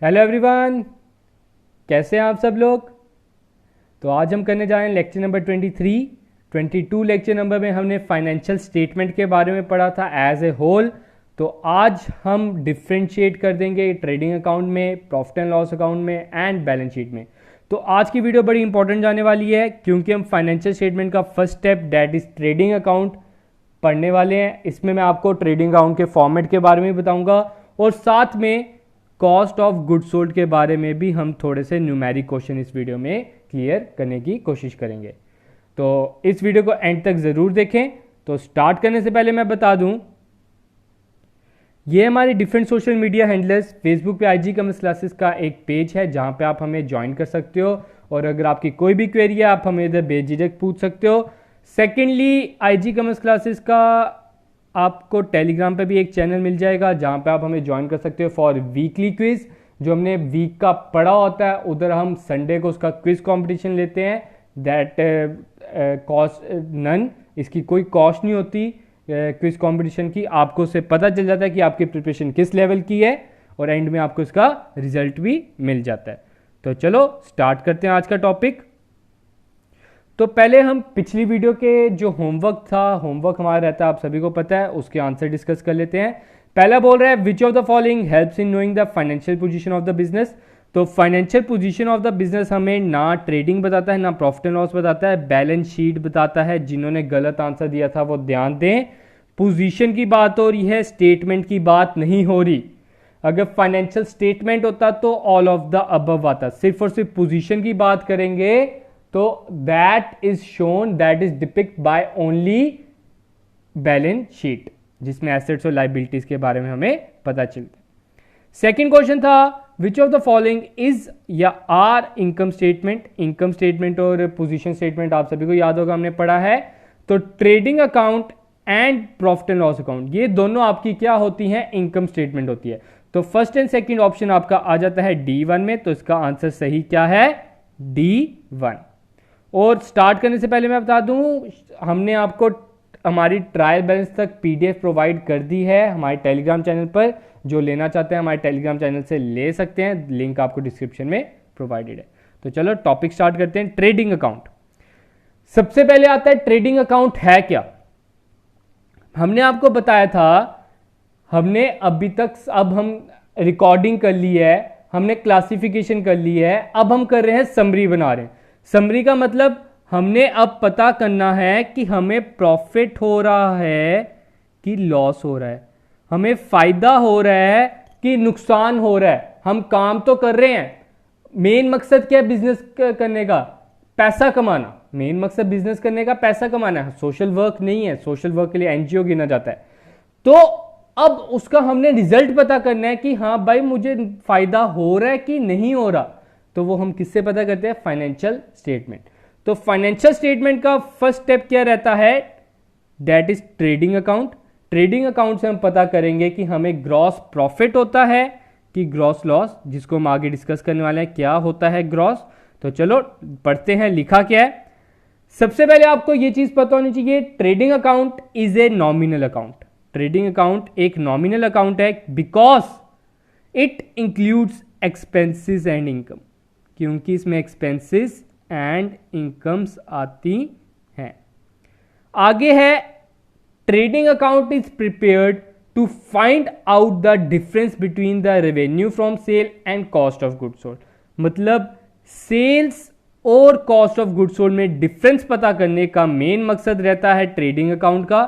Hello everyone, कैसे हैं आप सब लोग। तो आज हम करने जा रहे हैं लेक्चर नंबर 22 लेक्चर नंबर में हमने फाइनेंशियल स्टेटमेंट के बारे में पढ़ा था एज ए होल। तो आज हम डिफ्रेंशिएट कर देंगे ट्रेडिंग अकाउंट में, प्रॉफिट एंड लॉस अकाउंट में एंड बैलेंस शीट में। तो आज की वीडियो बड़ी इंपॉर्टेंट जाने वाली है क्योंकि हम फाइनेंशियल स्टेटमेंट का first step that is trading account पढ़ने वाले हैं। इसमें मैं आपको ट्रेडिंग अकाउंट के फॉर्मेट के बारे में बताऊंगा और साथ में कॉस्ट ऑफ गुड सोल्ड के बारे में भी हम थोड़े से न्यूमेरिक क्वेश्चन इस वीडियो में क्लियर करने की कोशिश करेंगे। तो इस वीडियो को एंड तक जरूर देखें। तो स्टार्ट करने से पहले मैं बता दूं, ये हमारे different social media handlers Facebook पे IG कॉमर्स क्लासेस का एक पेज है जहां पे आप हमें ज्वाइन कर सकते हो और अगर आपकी कोई भी क्वेरी है आप हमें इधर बेझिझक पूछ सकते हो। सेकेंडली IG कॉमर्स क्लासेस का आपको टेलीग्राम पे भी एक चैनल मिल जाएगा जहां पे आप हमें ज्वाइन कर सकते हो फॉर वीकली क्विज। जो हमने वीक का पढ़ा होता है उधर हम संडे को उसका क्विज कंपटीशन लेते हैं दैट कॉस्ट नन, इसकी कोई कॉस्ट नहीं होती क्विज कंपटीशन की। आपको उससे पता चल जाता है कि आपकी प्रिपरेशन किस लेवल की है और एंड में आपको इसका रिजल्ट भी मिल जाता है। तो चलो स्टार्ट करते हैं आज का टॉपिक। तो पहले हम पिछली वीडियो के जो होमवर्क था, होमवर्क हमारा रहता है आप सभी को पता है, उसके आंसर डिस्कस कर लेते हैं। पहला बोल रहा है which of the following helps in knowing the financial position of the business. तो financial position of the business हमें ना ट्रेडिंग बताता है ना प्रॉफिट एंड लॉस बताता है, बैलेंस शीट बताता है। जिन्होंने गलत आंसर दिया था वो ध्यान दें, पोजीशन की बात हो रही है, स्टेटमेंट की बात नहीं हो रही। अगर फाइनेंशियल स्टेटमेंट होता तो ऑल ऑफ द अबव आता, सिर्फ और सिर्फ पोजीशन की बात करेंगे तो that is shown, that is depict by only balance sheet जिसमें एसेट्स और लायबिलिटीज के बारे में हमें पता चलता है। सेकंड क्वेश्चन था which of the following is या are income statement. Income statement और पोजीशन स्टेटमेंट आप सभी को याद होगा हमने पढ़ा है। तो trading account and profit and loss account ये दोनों आपकी क्या होती हैं, इनकम स्टेटमेंट होती है। तो फर्स्ट एंड सेकंड ऑप्शन आपका आ जाता है D1 में, तो इसका आंसर सही क्या है, D1। और स्टार्ट करने से पहले मैं बता दूं, हमने आपको हमारी ट्रायल बैलेंस तक PDF प्रोवाइड कर दी है हमारे टेलीग्राम चैनल पर। जो लेना चाहते हैं हमारे टेलीग्राम चैनल से ले सकते हैं, लिंक आपको डिस्क्रिप्शन में प्रोवाइडेड है। तो चलो टॉपिक स्टार्ट करते हैं। ट्रेडिंग अकाउंट सबसे पहले आता है। ट्रेडिंग अकाउंट है क्या, हमने आपको बताया था, हमने अभी तक, अब हम रिकॉर्डिंग कर ली है, हमने क्लासिफिकेशन कर ली है, अब हम कर रहे हैं समरी बना रहे हैं। समरी का मतलब हमने अब पता करना है कि हमें प्रॉफिट हो रहा है कि लॉस हो रहा है, हमें फायदा हो रहा है कि नुकसान हो रहा है। हम काम तो कर रहे हैं, मेन मकसद क्या है बिजनेस करने का, पैसा कमाना। मेन मकसद बिजनेस करने का पैसा कमाना है, सोशल वर्क नहीं है। सोशल वर्क के लिए NGO गिना जाता है। तो अब उसका हमने रिजल्ट पता करना है कि हाँ भाई मुझे फायदा हो रहा है कि नहीं हो रहा। तो वो हम किससे पता करते हैं, फाइनेंशियल स्टेटमेंट। तो फाइनेंशियल स्टेटमेंट का फर्स्ट स्टेप क्या रहता है, that is trading account. Trading account से हम पता करेंगे कि हमें ग्रॉस प्रॉफिट होता है कि ग्रॉस लॉस, जिसको हम आगे डिस्कस करने वाले हैं क्या होता है ग्रॉस। तो चलो पढ़ते हैं लिखा क्या है। सबसे पहले आपको यह चीज पता होनी चाहिए, trading account is a nominal account. Trading account एक नॉमिनल अकाउंट है because it includes expenses and income, क्योंकि इसमें एक्सपेंसेस एंड इनकम्स आती हैं। आगे है trading account is prepared to find out the difference between the revenue from sale and cost of goods sold. मतलब sales और cost of goods sold में difference पता करने का मेन मकसद रहता है ट्रेडिंग अकाउंट का।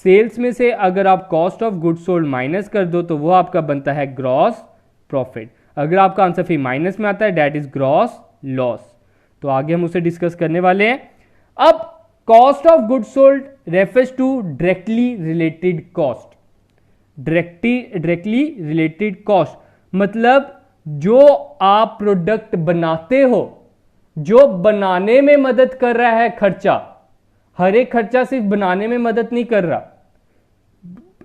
सेल्स में से अगर आप cost of goods sold minus कर दो तो वो आपका बनता है ग्रॉस प्रॉफिट। अगर आपका आंसर फिर माइनस में आता है दैट इज ग्रॉस लॉस। तो आगे हम उसे डिस्कस करने वाले हैं। अब cost of goods sold refers to directly related cost. Directly related cost मतलब जो आप प्रोडक्ट बनाते हो, जो बनाने में मदद कर रहा है खर्चा। हर एक खर्चा सिर्फ बनाने में मदद नहीं कर रहा,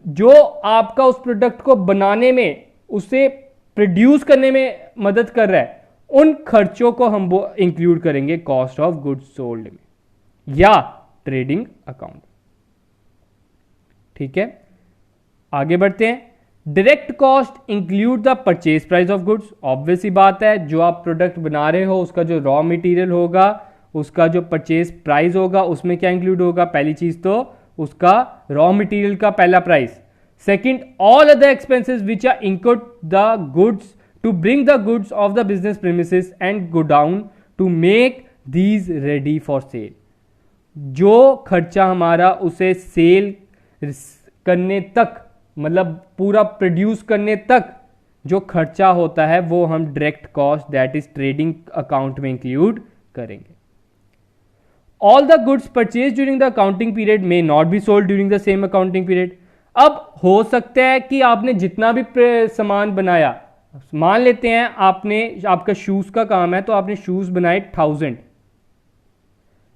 जो आपका उस प्रोडक्ट को बनाने में, उसे प्रोड्यूस करने में मदद कर रहा है, उन खर्चों को हम वो इंक्लूड करेंगे कॉस्ट ऑफ गुड्स सोल्ड में या ट्रेडिंग अकाउंट। ठीक है, आगे बढ़ते हैं। Direct cost include the purchase price of goods. Obvious ही बात है, जो आप प्रोडक्ट बना रहे हो उसका जो रॉ मटेरियल होगा, उसका जो परचेज प्राइस होगा, उसमें क्या इंक्लूड होगा? पहली चीज तो उसका रॉ मटेरियल का पहला price. Second, all other expenses which are incurred the goods to bring the goods of the business premises and go down to make these ready for sale. जो खर्चा हमारा उसे सेल करने तक, मतलब पूरा प्रोड्यूस करने तक जो खर्चा होता है, वो हम direct cost that is trading account में इंक्लूड करेंगे। All the goods purchase during the accounting period may not be sold during the same accounting period. अब हो सकता है कि आपने जितना भी सामान बनाया, मान लेते हैं आपका शूज का काम है तो आपने शूज बनाए 1000।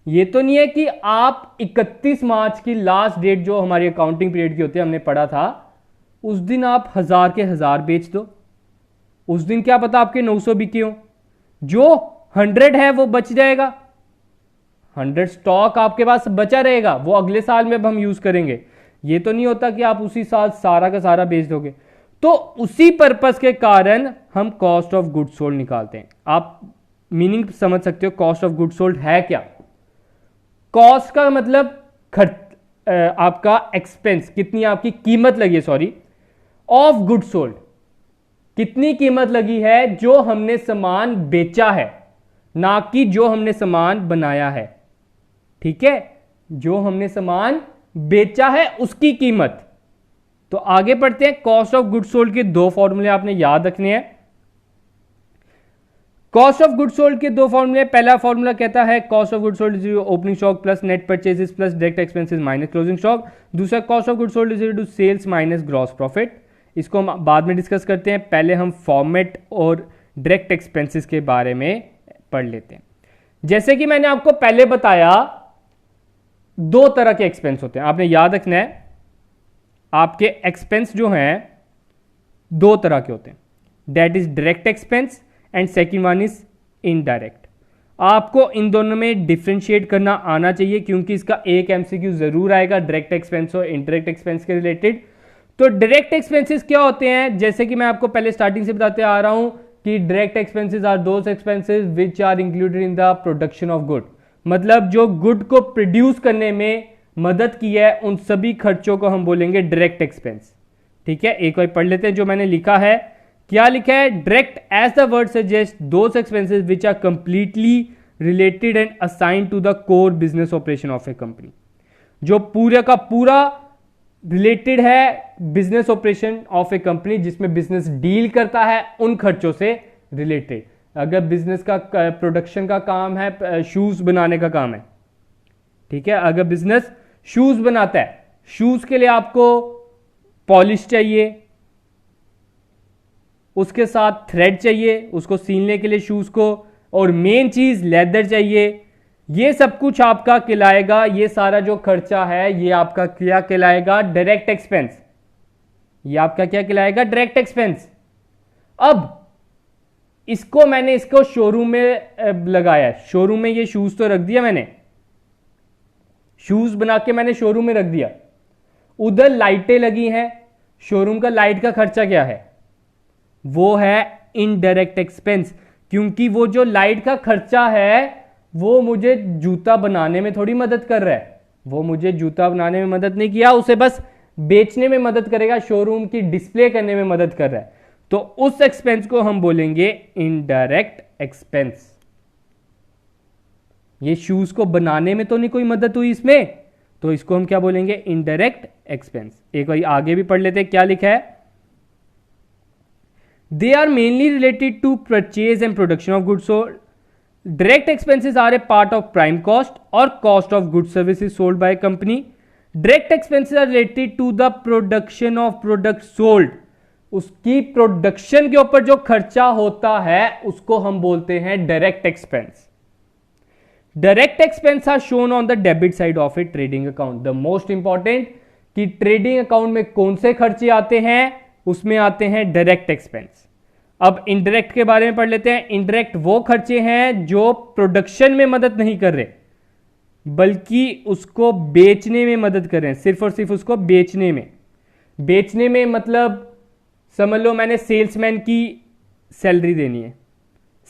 ये तो नहीं है कि आप 31 मार्च की लास्ट डेट जो हमारी अकाउंटिंग पीरियड की होती है, हमने पढ़ा था, उस दिन आप 1000 के 1000 बेच दो। उस दिन क्या पता आपके 900 बिके हो, जो 100 है वो बच जाएगा, 100 स्टॉक आपके पास बचा रहेगा, वो अगले साल में अब हम यूज करेंगे। ये तो नहीं होता कि आप उसी साल सारा का सारा बेच दोगे। तो उसी पर्पस के कारण हम कॉस्ट ऑफ गुड सोल्ड निकालते हैं। आप मीनिंग समझ सकते हो कॉस्ट ऑफ गुड सोल्ड है क्या? कॉस्ट का मतलब आपका एक्सपेंस, कितनी आपकी कीमत लगी है, सॉरी, ऑफ गुड सोल्ड, कितनी कीमत लगी है जो हमने सामान बेचा है, ना कि जो हमने सामान बनाया है। ठीक है, जो हमने सामान बेचा है उसकी कीमत। तो आगे बढ़ते हैं। कॉस्ट ऑफ गुड सोल्ड के दो फॉर्मूले आपने याद रखने हैं। कॉस्ट ऑफ गुड सोल्ड के दो फॉर्मूले, पहला फॉर्मूला कहता है cost of good sold is opening stock plus net purchases plus direct expenses minus closing stock. दूसरा cost of good sold is to sales minus gross profit. इसको हम बाद में डिस्कस करते हैं, पहले हम फॉर्मेट और डायरेक्ट एक्सपेंसेस के बारे में पढ़ लेते हैं। जैसे कि मैंने आपको पहले बताया, दो तरह के एक्सपेंस होते हैं, आपने याद रखना है। आपके एक्सपेंस जो हैं दो तरह के होते हैं, that is direct expense and second one is indirect. आपको इन दोनों में डिफ्रेंशिएट करना आना चाहिए, क्योंकि इसका एक एमसीक्यू जरूर आएगा डायरेक्ट एक्सपेंस और इनडायरेक्ट एक्सपेंस के रिलेटेड। तो डायरेक्ट एक्सपेंसेस क्या होते हैं? जैसे कि मैं आपको पहले स्टार्टिंग से बताते आ रहा हूं कि direct expenses are those expenses which are included in the production of good. मतलब जो गुड को प्रोड्यूस करने में मदद की है, उन सभी खर्चों को हम बोलेंगे डायरेक्ट एक्सपेंस। ठीक है, एक बार पढ़ लेते हैं जो मैंने लिखा है। क्या लिखा है? Direct as the word suggest those expenses which are completely related and assigned to the core business operation of a company. जो पूरा का पूरा रिलेटेड है business operation of a company, जिसमें बिजनेस डील करता है, उन खर्चों से रिलेटेड। अगर बिजनेस का प्रोडक्शन का काम है, शूज बनाने का काम है, ठीक है, अगर बिजनेस शूज बनाता है, शूज के लिए आपको पॉलिश चाहिए, उसके साथ थ्रेड चाहिए उसको सीलने के लिए शूज को, और मेन चीज लेदर चाहिए। ये सब कुछ आपका कहलाएगा, ये सारा जो खर्चा है ये आपका क्या कहलाएगा? Direct expense. ये आपका क्या कहलाएगा? Direct expense. अब इसको शोरूम में लगाया, शोरूम में ये शूज तो रख दिया मैंने, शूज बना के मैंने शोरूम में रख दिया, उधर लाइटें लगी हैं, शोरूम का लाइट का खर्चा क्या है? वो है इनडायरेक्ट एक्सपेंस, क्योंकि वो जो लाइट का खर्चा है वो मुझे जूता बनाने में थोड़ी मदद कर रहा है, वो मुझे जूता बनाने में मदद नहीं किया, उसे बस बेचने में मदद करेगा, शोरूम की डिस्प्ले करने में मदद कर रहा है। तो उस एक्सपेंस को हम बोलेंगे इनडायरेक्ट एक्सपेंस। ये शूज को बनाने में तो नहीं कोई मदद हुई इसमें, तो इसको हम क्या बोलेंगे? Indirect expense. एक बार आगे भी पढ़ लेते हैं, क्या लिखा है? They are mainly related to purchase and production of goods sold. Direct expenses are a part of prime cost or cost of goods services sold by a company. Direct expenses are related to the production of products sold. उसकी production के ऊपर जो खर्चा होता है उसको हम बोलते हैं direct expense. Direct expense are shown on the debit side of a trading account. The most important कि ट्रेडिंग अकाउंट में कौन से खर्चे आते हैं, उसमें आते हैं डायरेक्ट एक्सपेंस। अब इनडायरेक्ट के बारे में पढ़ लेते हैं। इनडायरेक्ट वो खर्चे हैं जो प्रोडक्शन में मदद नहीं कर रहे, बल्कि उसको बेचने में मदद कर रहे हैं, सिर्फ और सिर्फ उसको बेचने में। बेचने में मतलब समझ लो मैंने सेल्समैन की सैलरी देनी है,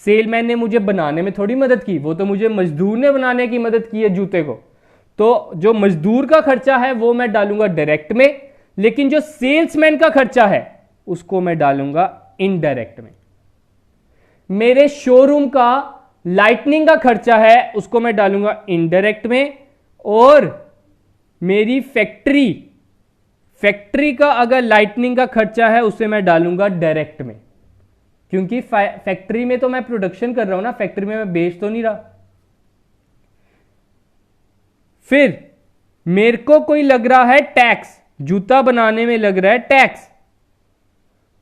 सेलमैन ने मुझे बनाने में थोड़ी मदद की, वो तो मुझे मजदूर ने बनाने की मदद की है जूते को। तो जो मजदूर का खर्चा है वो मैं डालूंगा डायरेक्ट में, लेकिन जो सेल्समैन का खर्चा है उसको मैं डालूंगा इनडायरेक्ट में। मेरे शोरूम का लाइटनिंग का खर्चा है उसको मैं डालूंगा इनडायरेक्ट में, और मेरी फैक्ट्री का अगर लाइटनिंग का खर्चा है उसे मैं डालूंगा डायरेक्ट में, क्योंकि फैक्ट्री में तो मैं प्रोडक्शन कर रहा हूं ना, फैक्ट्री में मैं बेच तो नहीं रहा। फिर मेरे को कोई लग रहा है टैक्स, जूता बनाने में लग रहा है टैक्स,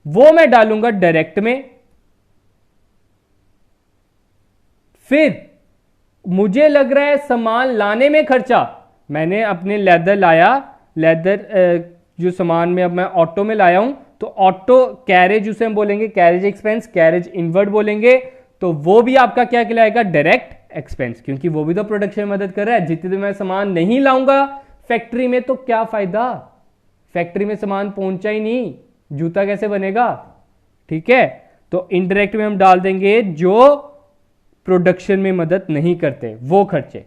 वो मैं डालूंगा डायरेक्ट में। फिर मुझे लग रहा है सामान लाने में खर्चा, मैंने अपने लेदर लाया, लेदर जो सामान में अब मैं ऑटो में लाया हूं, तो ऑटो कैरेज उसे हम बोलेंगे कैरेज एक्सपेंस, कैरेज इनवर्ड बोलेंगे, तो वो भी आपका क्या कहलाएगा, डायरेक्ट एक्सपेंस, क्योंकि वो भी तो प्रोडक्शन में मदद कर रहा है। जितने दिन मैं सामान नहीं लाऊंगा फैक्ट्री में तो क्या फायदा, फैक्ट्री में सामान पहुंचा ही नहीं, जूता कैसे बनेगा। ठीक है, तो इनडायरेक्ट में हम डाल देंगे जो प्रोडक्शन में मदद नहीं करते वो खर्चे।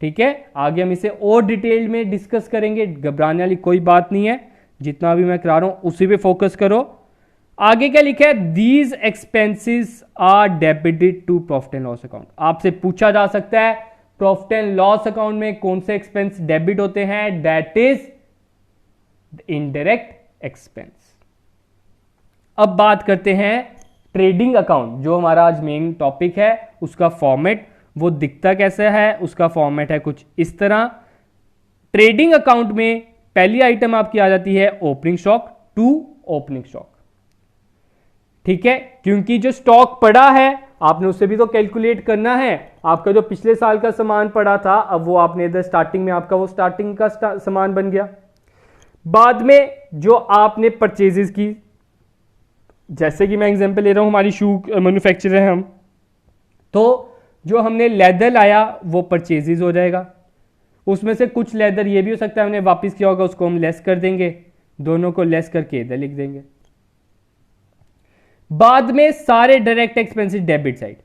ठीक है, आगे हम इसे और डिटेल में डिस्कस करेंगे, घबराने वाली कोई बात नहीं है, जितना भी मैं करा रहा हूं उसी पे फोकस करो। आगे क्या लिखा है, these expenses are debited to profit and loss account. आपसे पूछा जा सकता है प्रॉफिट एंड लॉस अकाउंट में कौन से एक्सपेंस डेबिट होते हैं, दैट इज इनडायरेक्ट एक्सपेंस। अब बात करते हैं ट्रेडिंग अकाउंट, जो हमारा आज मेन टॉपिक है, उसका फॉर्मेट वो दिखता कैसा है, उसका फॉर्मेट है कुछ इस तरह। ट्रेडिंग अकाउंट में पहली आइटम आपकी आ जाती है opening stock to opening stock. ठीक है, क्योंकि जो स्टॉक पड़ा है आपने उसे भी तो कैलकुलेट करना है, आपका जो पिछले साल का सामान पड़ा था अब वो आपने इधर स्टार्टिंग में आपका वो स्टार्टिंग का सामान बन गया। बाद में जो आपने परचेजेस की, जैसे कि मैं एग्जांपल ले रहा हूं, हमारी शू मैन्युफैक्चरर है हम, तो जो हमने लेदर लाया वो परचेजेस हो जाएगा, उसमें से कुछ लेदर ये भी हो सकता है हमने वापस किया होगा, उसको हम लेस कर देंगे, दोनों को लेस करके इधर लिख देंगे। बाद में सारे डायरेक्ट एक्सपेंसेस डेबिट साइड,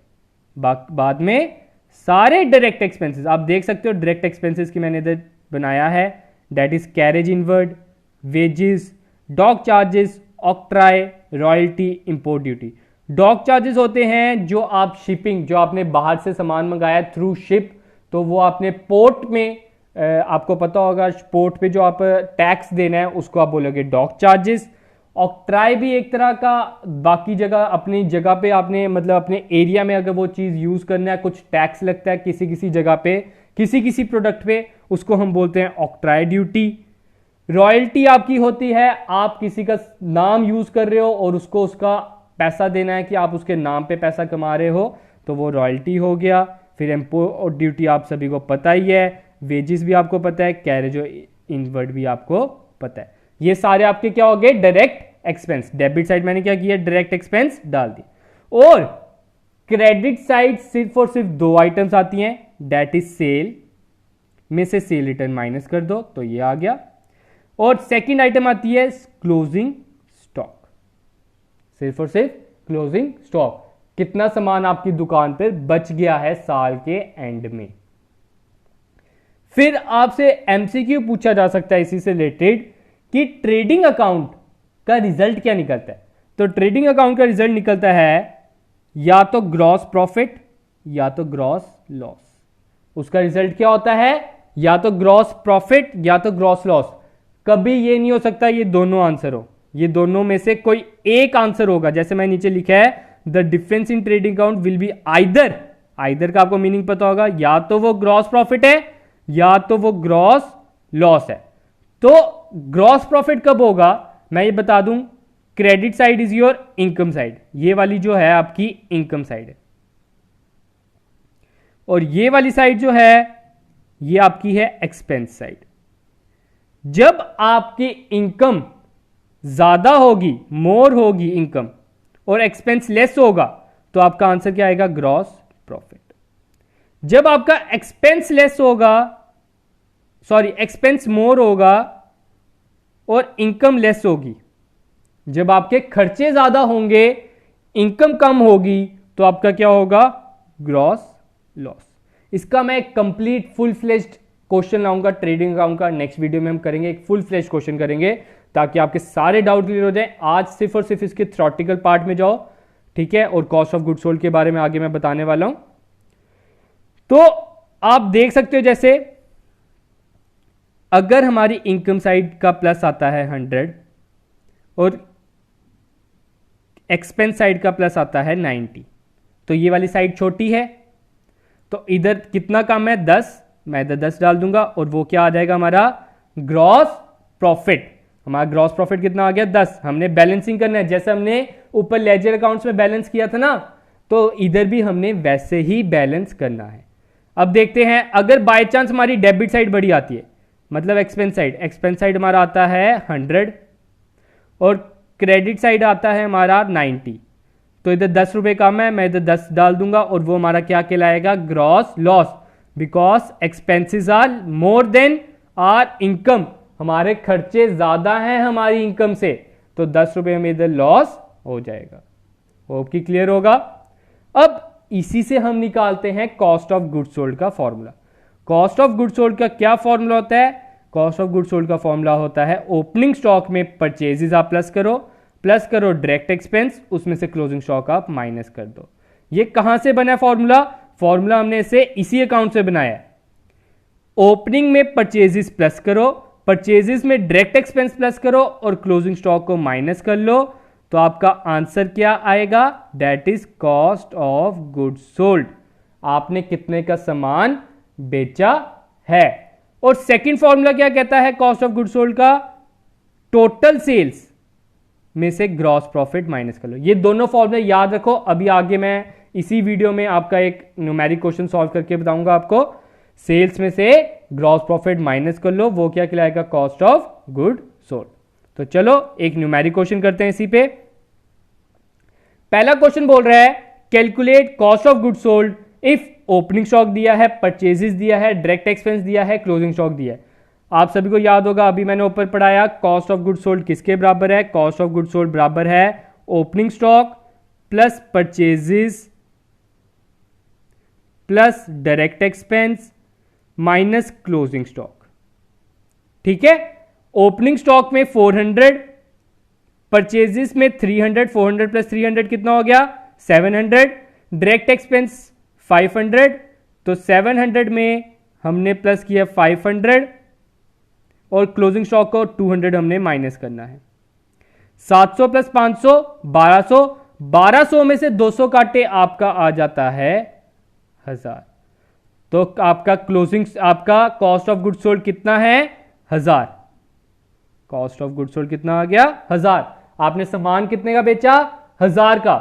बाद में सारे डायरेक्ट एक्सपेंसेस आप देख सकते हो, डायरेक्ट एक्सपेंसेस की मैंने इधर बनाया है, that is carriage inward, wages, dock charges, octroi, royalty, import duty. Dock charges होते हैं जो आप शिपिंग, जो आपने बाहर से सामान मंगाया थ्रू शिप, तो वो आपने पोर्ट में, आपको पता होगा पोर्ट पे जो आप टैक्स देना है उसको आप बोलोगे डॉक चार्जेस। ऑक्ट्राई भी एक तरह का, बाकी जगह अपनी जगह पे आपने मतलब अपने एरिया में अगर वो चीज़ यूज़ करना है कुछ टैक्स लगता है किसी किसी जगह पे, किसी किसी प्रोडक्ट पे, उसको हम बोलते हैं ऑक्ट्राई ड्यूटी। रॉयल्टी आपकी होती है, आप किसी का नाम यूज़ कर रहे हो और उसको उसका पैसा देना है कि आप उसके नाम पे पैसा कमा रहे हो, तो वो रॉयल्टी हो गया। फिर इंपोर्ट ड्यूटी आप सभी को पता ही है, वेजेस भी आपको पता है, कैरेज इनवर्ड भी आपको पता है। ये सारे आपके क्या हो गए, डायरेक्ट एक्सपेंस। डेबिट साइड मैंने क्या किया, डायरेक्ट एक्सपेंस डाल दी। और क्रेडिट साइड सिर्फ और सिर्फ दो आइटम्स आती हैं, दैट इज सेल, में से सेल रिटर्न माइनस कर दो तो ये आ गया, और सेकेंड आइटम आती है क्लोजिंग स्टॉक, सिर्फ और सिर्फ क्लोजिंग स्टॉक, कितना सामान आपकी दुकान पर बच गया है साल के एंड में। फिर आपसे एमसीक्यू पूछा जा सकता है इसी से रिलेटेड कि ट्रेडिंग अकाउंट का रिजल्ट क्या निकलता है। तो ट्रेडिंग अकाउंट का रिजल्ट निकलता है या तो ग्रॉस प्रॉफिट या तो ग्रॉस लॉस। उसका रिजल्ट क्या होता है, या तो ग्रॉस प्रॉफिट या तो ग्रॉस लॉस। कभी ये नहीं हो सकता ये दोनों आंसर हो, ये दोनों में से कोई एक आंसर होगा। जैसे मैं नीचे लिखा है the difference in trading account will be either, either का आपको मीनिंग पता होगा, या तो वो ग्रॉस प्रॉफिट है या तो वो ग्रॉस लॉस है। तो ग्रॉस प्रॉफिट कब होगा मैं ये बता दूं, credit side is your income side, ये वाली जो है आपकी इनकम साइड है, और ये वाली साइड जो है ये आपकी है एक्सपेंस साइड। जब आपकी इनकम ज्यादा होगी, मोर होगी इनकम, और एक्सपेंस लेस होगा, तो आपका आंसर क्या आएगा, ग्रॉस प्रॉफिट। जब आपका एक्सपेंस लेस होगा, सॉरी एक्सपेंस मोर होगा और इनकम लेस होगी, जब आपके खर्चे ज्यादा होंगे, इनकम कम होगी, तो आपका क्या होगा? Gross loss. इसका मैं एक कंप्लीट फुल फ्लेज्ड क्वेश्चन लाऊंगा ट्रेडिंग अकाउंट का। नेक्स्ट वीडियो में हम करेंगे, एक फुल फ्लेज्ड क्वेश्चन करेंगे ताकि आपके सारे डाउट क्लियर हो जाए। आज सिर्फ और सिर्फ इसके थ्योरेटिकल पार्ट में जाओ, ठीक है? और कॉस्ट ऑफ गुड सोल्ड के बारे में आगे मैं बताने वाला हूं। तो आप देख सकते हो, जैसे अगर हमारी इनकम साइड का प्लस आता है 100 और एक्सपेंस साइड का प्लस आता है 90, तो ये वाली साइड छोटी है, तो इधर कितना कम है? 10। मैं इधर 10 डाल दूंगा और वो क्या आ जाएगा? हमारा ग्रॉस प्रॉफिट। हमारा ग्रॉस प्रॉफिट कितना आ गया? 10। हमने बैलेंसिंग करना है, जैसे हमने ऊपर लेजर अकाउंट्स में बैलेंस किया था ना, तो इधर भी हमने वैसे ही बैलेंस करना है। अब देखते हैं, अगर बाय चांस हमारी डेबिट साइड बड़ी आती है, मतलब एक्सपेंस साइड हमारा आता है 100 और क्रेडिट साइड आता है हमारा 90, तो इधर 10 रुपए कम है, मैं इधर 10 डाल दूंगा और वो हमारा क्या कहलाएगा? Gross loss, because expenses are more than are income. हमारे खर्चे ज्यादा हैं हमारी इनकम से, तो 10 रुपए हमें इधर लॉस हो जाएगा। होप कि क्लियर होगा। अब इसी से हम निकालते हैं कॉस्ट ऑफ गुड सोल्ड का formula. Cost of good sold का क्या फॉर्मूला होता है? कॉस्ट ऑफ गुड सोल्ड का फॉर्मूला होता है, ओपनिंग स्टॉक में परचेजेस आप प्लस करो डायरेक्ट एक्सपेंस, उसमें से क्लोजिंग स्टॉक आप माइनस कर दो। ये कहां से बना है फॉर्मूला हमने इसे इसी अकाउंट से बनाया है। ओपनिंग में परचेजेस प्लस करो, परचेजेस में डायरेक्ट एक्सपेंस प्लस करो और क्लोजिंग स्टॉक को माइनस कर लो, तो आपका आंसर क्या आएगा? That is cost of good sold. आपने कितने का सामान बेचा है। और सेकंड फॉर्मूला क्या कहता है कॉस्ट ऑफ गुड सोल्ड का? टोटल सेल्स में से ग्रॉस प्रॉफिट माइनस कर लो। ये दोनों फॉर्मूले याद रखो। अभी आगे मैं इसी वीडियो में आपका एक न्यूमेरिक क्वेश्चन सॉल्व करके बताऊंगा आपको। सेल्स में से ग्रॉस प्रॉफिट माइनस कर लो, वो क्या कहलाएगा? Cost of good sold. तो चलो एक न्यूमेरिक क्वेश्चन करते हैं इसी पे। पहला क्वेश्चन बोल रहा है calculate cost of good sold if opening stock दिया है, परचेजेस दिया है, डायरेक्ट एक्सपेंस दिया है, क्लोजिंग स्टॉक दिया है। आप सभी को याद होगा, अभी मैंने ऊपर पढ़ाया, कॉस्ट ऑफ गुड सोल्ड किसके बराबर है? कॉस्ट ऑफ गुड सोल्ड बराबर है opening stock plus purchases plus direct expense minus closing stock. ठीक है? ओपनिंग स्टॉक में 400, परचेजेस में 300, 400 प्लस 300 कितना हो गया? 700, डायरेक्ट एक्सपेंस 500, तो 700 में हमने प्लस किया 500 और क्लोजिंग स्टॉक को 200 हमने माइनस करना है। 700 प्लस 500 1200, 1200 में से 200 काटे आपका आ जाता है 1000। तो आपका कॉस्ट ऑफ गुड सोल्ड कितना है? 1000। कॉस्ट ऑफ गुड सोल्ड कितना आ गया? 1000। आपने सामान कितने का बेचा? 1000 का।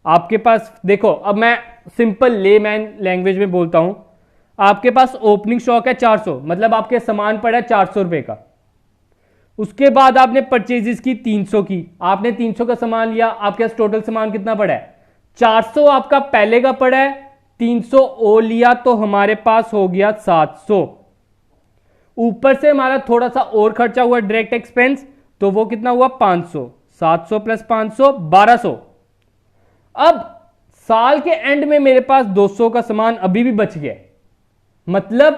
आपके पास देखो, अब मैं सिंपल लेमैन लैंग्वेज में बोलता हूं, आपके पास ओपनिंग स्टॉक है 400, मतलब आपके सामान पड़ा है 400 रुपए का। उसके बाद आपने परचेजेस की 300 की, आपने 300 का सामान लिया, आपके पास टोटल सामान कितना पड़ा है? 400 आपका पहले का पड़ा है, 300 ओ लिया, तो हमारे पास हो गया 700। ऊपर से हमारा थोड़ा सा और खर्चा हुआ डायरेक्ट एक्सपेंस, तो वो कितना हुआ? 500। 700 प्लस 500 1200। अब साल के एंड में मेरे पास 200 का सामान अभी भी बच गया, मतलब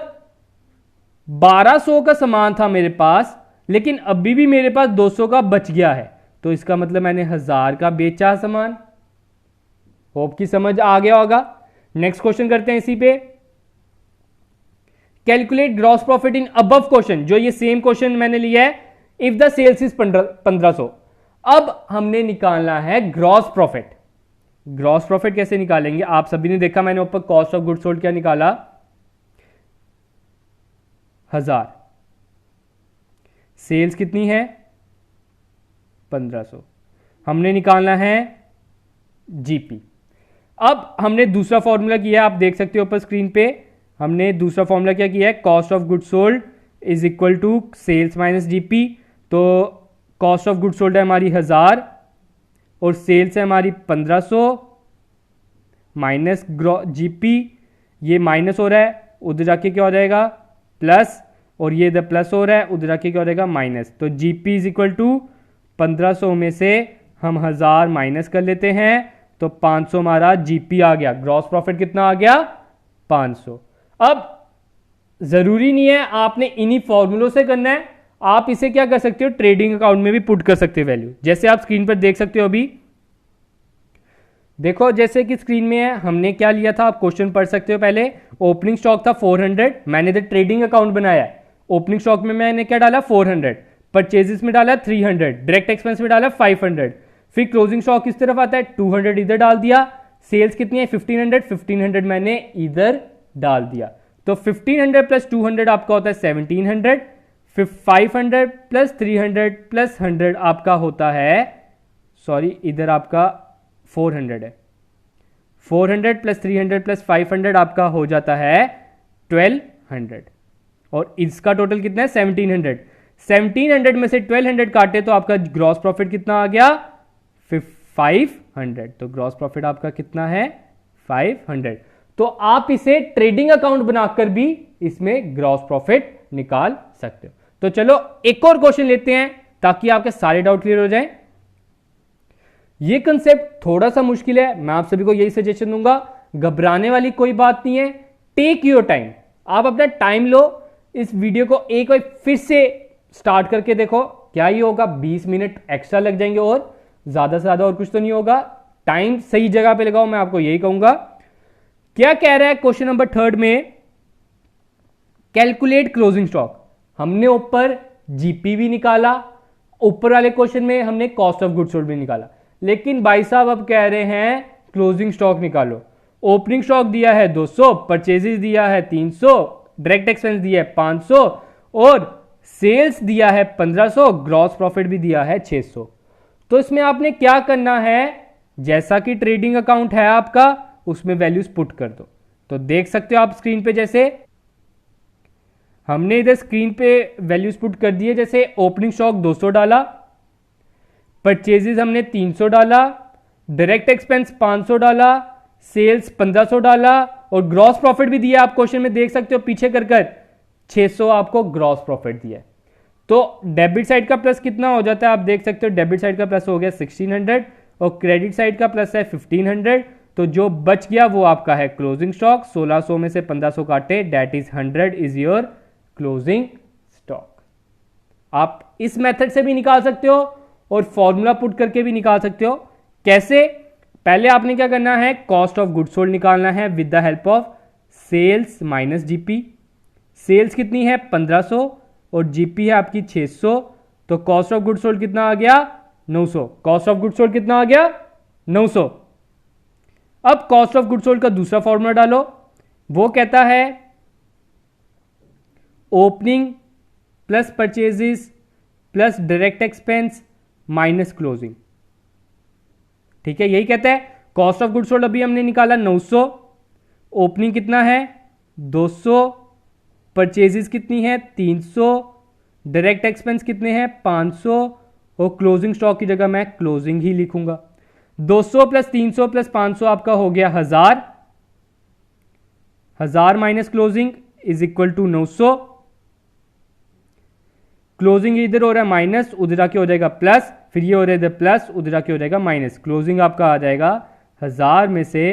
1200 का सामान था मेरे पास, लेकिन अभी भी मेरे पास 200 का बच गया है, तो इसका मतलब मैंने 1000 का बेचा सामान। होप की समझ आ गया होगा। नेक्स्ट क्वेश्चन करते हैं इसी पे। Calculate gross profit in above question, जो ये सेम क्वेश्चन मैंने लिया है, इफ द सेल्स इज 1500। अब हमने निकालना है ग्रॉस प्रॉफिट। ग्रॉस प्रॉफिट कैसे निकालेंगे? आप सभी ने देखा, मैंने ऊपर कॉस्ट ऑफ गुड सोल्ड क्या निकाला? 1000। सेल्स कितनी है? 1500। हमने निकालना है जीपी। अब हमने दूसरा फॉर्मूला किया, आप देख सकते हो ऊपर स्क्रीन पे। हमने दूसरा फॉर्मूला क्या किया है? Cost of good sold is equal to sales minus GP. तो कॉस्ट ऑफ गुड सोल्ड है हमारी 1000 और सेल्स है हमारी 1500 माइनस जीपी। ये माइनस हो रहा है, उधर जाके क्या हो जाएगा? प्लस, और ये इधर प्लस हो रहा है, उधर जाके क्या हो जाएगा? माइनस। तो जीपी इज इक्वल टू 1500 में से हम 1000 माइनस कर लेते हैं तो 500 हमारा जीपी आ गया। ग्रॉस प्रॉफिट कितना आ गया? 500। अब जरूरी नहीं है आपने इन्हीं फॉर्मूलों से करना है, आप इसे क्या कर सकते हो, ट्रेडिंग अकाउंट में भी पुट कर सकते हो वैल्यू। जैसे आप स्क्रीन पर देख सकते हो, अभी देखो जैसे कि स्क्रीन में है, हमने क्या लिया था, आप क्वेश्चन पढ़ सकते हो। पहले ओपनिंग स्टॉक था 400, मैंने इधर ट्रेडिंग अकाउंट बनाया है। ओपनिंग स्टॉक में मैंने क्या डाला 400, परचेजेस में डाला 300, डायरेक्ट एक्सपेंस में डाला 500, फिर क्लोजिंग स्टॉक किस तरफ आता है 200 इधर डाल दिया। सेल्स कितनी है 1500 मैंने इधर डाल दिया। तो 1500 प्लस 200 आपका होता है 1700, फिर 500 प्लस 300 प्लस 100 आपका होता है, सॉरी इधर आपका 400 है। 400 प्लस 300 प्लस 500 आपका हो जाता है 1200, और इसका टोटल कितना है 1700। 1700 में से 1200 काटे तो आपका ग्रॉस प्रॉफिट कितना आ गया 500। तो ग्रॉस प्रॉफिट आपका कितना है 500। तो आप इसे ट्रेडिंग अकाउंट बनाकर भी इसमें ग्रॉस प्रॉफिट निकाल सकते हो। तो चलो एक और क्वेश्चन लेते हैं ताकि आपके सारे डाउट क्लियर हो जाएं। ये कंसेप्ट थोड़ा सा मुश्किल है, मैं आप सभी को यही सजेशन दूंगा, घबराने वाली कोई बात नहीं है। टेक योर टाइम, आप अपना टाइम लो, इस वीडियो को एक बार फिर से स्टार्ट करके देखो। क्या ही होगा 20 मिनट एक्स्ट्रा लग जाएंगे, और ज्यादा से ज्यादा और कुछ तो नहीं होगा। टाइम सही जगह पे लगाओ, मैं आपको यही कहूंगा। क्या कह रहा है क्वेश्चन नंबर 3 में, कैलकुलेट क्लोजिंग स्टॉक। हमने ऊपर जीपी भी निकाला, ऊपर वाले क्वेश्चन में हमने कॉस्ट ऑफ गुड्स सोल्ड भी निकाला, लेकिन भाई साहब अब कह रहे हैं क्लोजिंग स्टॉक निकालो। ओपनिंग स्टॉक दिया है 200, परचेजेस दिया है 300, डायरेक्ट एक्सपेंस दिया है 500, और सेल्स दिया है 1500, ग्रॉस प्रॉफिट भी दिया है 600। तो इसमें आपने क्या करना है, जैसा कि ट्रेडिंग अकाउंट है आपका, उसमें वैल्यूज पुट कर दो। तो देख सकते हो आप स्क्रीन पे, जैसे हमने इधर स्क्रीन पे वैल्यूज पुट कर दिए। जैसे ओपनिंग स्टॉक 200 डाला, परचेजेस हमने 300 डाला, डायरेक्ट एक्सपेंस 500 डाला, सेल्स 1500 डाला, और ग्रॉस प्रॉफिट भी दिया। आप क्वेश्चन में देख सकते हो पीछे कर 600 आपको ग्रॉस प्रॉफिट दिया। तो डेबिट साइड का प्लस कितना हो जाता है, आप देख सकते हो डेबिट साइड का प्लस हो गया 1600, और क्रेडिट साइड का प्लस है 1500। तो जो बच गया वो आपका है क्लोजिंग स्टॉक। 1600 में से 1500 काटे, that is 100 is your closing stock. आप इस मेथड से भी निकाल सकते हो और फॉर्मूला पुट करके भी निकाल सकते हो। कैसे, पहले आपने क्या करना है, कॉस्ट ऑफ गुड्स सोल्ड निकालना है with the help of sales minus GP. Sales कितनी है 1500 और जीपी है आपकी 600, तो कॉस्ट ऑफ गुड्स सोल्ड कितना आ गया 900। कॉस्ट ऑफ गुड्स सोल्ड कितना आ गया 900। अब कॉस्ट ऑफ गुड्स सोल्ड का दूसरा फॉर्मूला डालो, वो कहता है opening plus purchases plus direct expense minus closing. ठीक है, यही कहता है। कॉस्ट ऑफ गुड्स सोल्ड अभी हमने निकाला 900, ओपनिंग कितना है 200, परचेजेस कितनी है 300, डायरेक्ट एक्सपेंस कितने हैं 500, और क्लोजिंग स्टॉक की जगह मैं क्लोजिंग ही लिखूंगा। 200 प्लस 300 प्लस 500 आपका हो गया 1000। 1000 minus closing is equal to 900। Closing इधर हो रहा है माइनस, उधर आके हो जाएगा प्लस, फिर ये हो रहा है इधर प्लस, उधर आके हो जाएगा माइनस। क्लोजिंग आपका आ जाएगा 1000 में से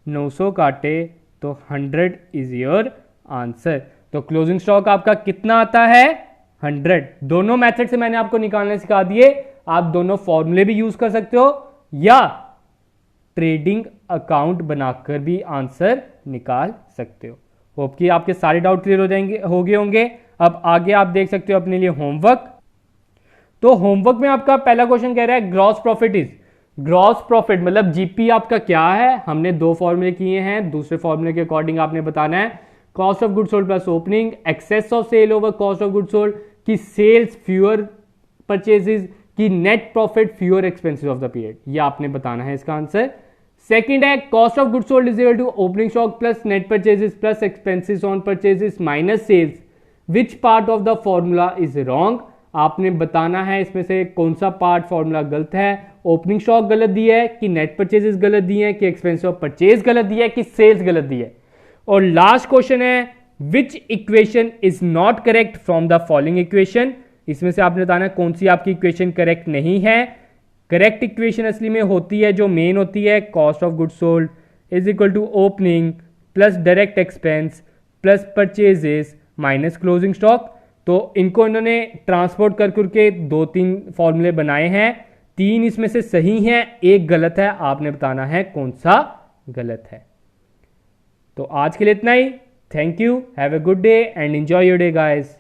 900 काटे तो 100 इज योर आंसर। तो क्लोजिंग स्टॉक आपका कितना आता है 100। दोनों मेथड से मैंने आपको निकालने सिखा दिए। आप दोनों फॉर्मूले भी यूज कर सकते हो या ट्रेडिंग अकाउंट बनाकर भी आंसर निकाल सकते हो। होप कि आपके सारे डाउट क्लियर हो गए होंगे। अब आगे आप देख सकते हो अपने लिए होमवर्क। तो होमवर्क में आपका पहला क्वेश्चन कह रहा है gross profit is, gross profit मतलब जीपी आपका क्या है। हमने दो फॉर्मूले किए हैं, दूसरे फॉर्मूले के अकॉर्डिंग आपने बताना है cost of good sold plus opening, excess of sale over cost of good sold, की सेल्स फ्यूअर परचेजेस, की net profit fewer expenses of the period. ये आपने बताना है इसका आंसर। सेकंड है cost of good sold is equal to opening stock plus net purchases plus expenses on purchases minus sales, which part of the formula is wrong. आपने बताना है इसमें से कौन सा पार्ट फॉर्मूला गलत है। ओपनिंग स्टॉक गलत दी है, कि नेट परचेजेस गलत दी है, कि एक्सपेंस ऑफ परचेज गलत दी है, कि सेल्स गलत दी है। और लास्ट क्वेश्चन है विच equation is not correct from the following equation. इसमें से आपने बताना है कौन सी आपकी इक्वेशन करेक्ट नहीं है। करेक्ट इक्वेशन असली में होती है जो मेन होती है, cost of good sold is equal to opening plus direct expense plus purchases minus closing stock. तो इनको इन्होंने ट्रांसपोर्ट कर करके 2-3 फॉर्मूले बनाए हैं, 3 इसमें से सही हैं, 1 गलत है। आपने बताना है कौन सा गलत है। तो आज के लिए इतना ही। Thank you, have a good day and enjoy your day guys.